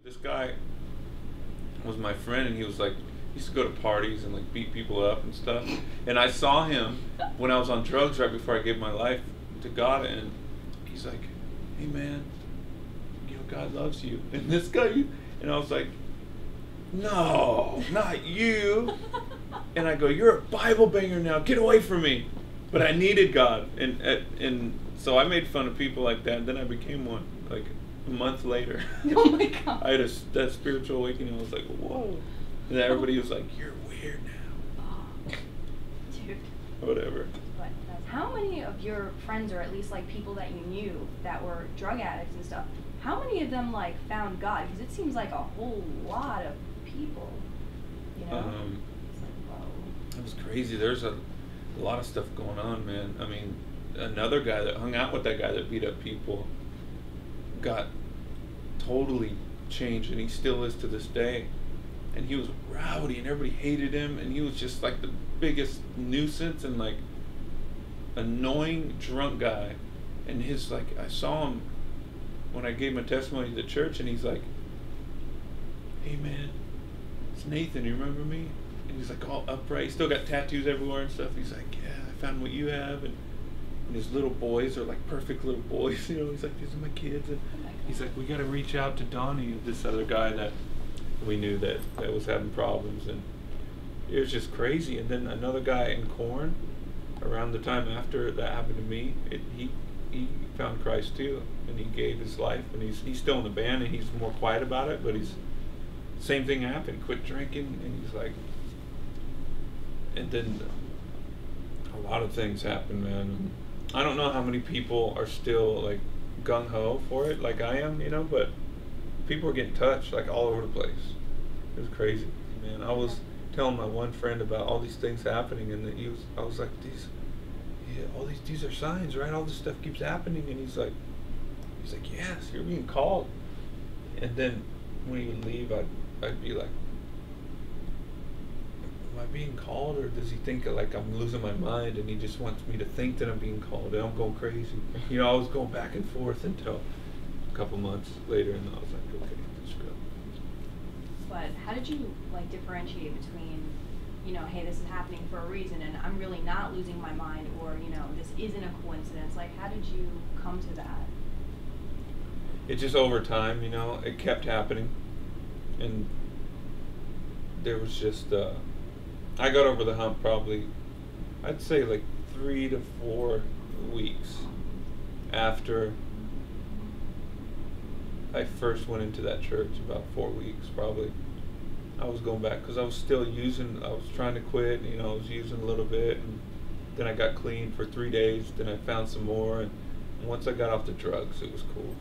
This guy was my friend, and he was like, he used to go to parties and like beat people up and stuff. And I saw him when I was on drugs right before I gave my life to God, and he's like, "Hey man, you know God loves you." And this guy, and I was like, "No, not you." And I go, "You're a Bible banger now. Get away from me." But I needed God, and so I made fun of people like that. And then I became one, like a month later. Oh my God. I had that spiritual awakening. I was like, whoa. And everybody was like, "You're weird now." Oh, dude. Whatever. But how many of your friends, or at least like people that you knew that were drug addicts and stuff, how many of them like found God? Because it seems like a whole lot of people, you know? It's like, whoa. It was crazy. There's a lot of stuff going on, man. I mean, another guy that hung out with that guy that beat up people got totally changed, and he still is to this day. And he was rowdy, and everybody hated him, and he was just like the biggest nuisance and like annoying drunk guy. And his like, I saw him when I gave my testimony to the church, and he's like, "Hey man, it's Nathan, you remember me?" And he's like all upright. He's still got tattoos everywhere and stuff. He's like, "Yeah, I found what you have." And his little boys are like perfect little boys, you know. He's like, "These are my kids." And he's like, "We got to reach out to Donnie," this other guy that we knew that was having problems. And it was just crazy. And then another guy in Corn, around the time after that happened to me, he found Christ too, and he gave his life. And he's still in the band, and he's more quiet about it, but same thing happened. Quit drinking, and he's like, and then a lot of things happen, man. I don't know how many people are still like gung-ho for it like I am, you know, but people are getting touched like all over the place. It was crazy, man. I was telling my one friend about all these things happening, and I was like, these are signs, right? All this stuff keeps happening. And he's like, "Yes, you're being called." And then when he would leave, I'd be like, "Am I being called, or does he think like I'm losing my mind and he just wants me to think that I'm being called and I'm going crazy?" You know, I was going back and forth until a couple months later, and I was like, "Okay, let's go." But how did you like differentiate between, you know, hey, this is happening for a reason, and I'm really not losing my mind, or, you know, this isn't a coincidence? Like, how did you come to that? It just over time, you know, it kept happening, and there was just I got over the hump probably, I'd say like 3 to 4 weeks after I first went into that church. About 4 weeks probably. I was going back because I was still using. I was trying to quit, you know. I was using a little bit, and then I got clean for 3 days. Then I found some more, and once I got off the drugs, it was cool.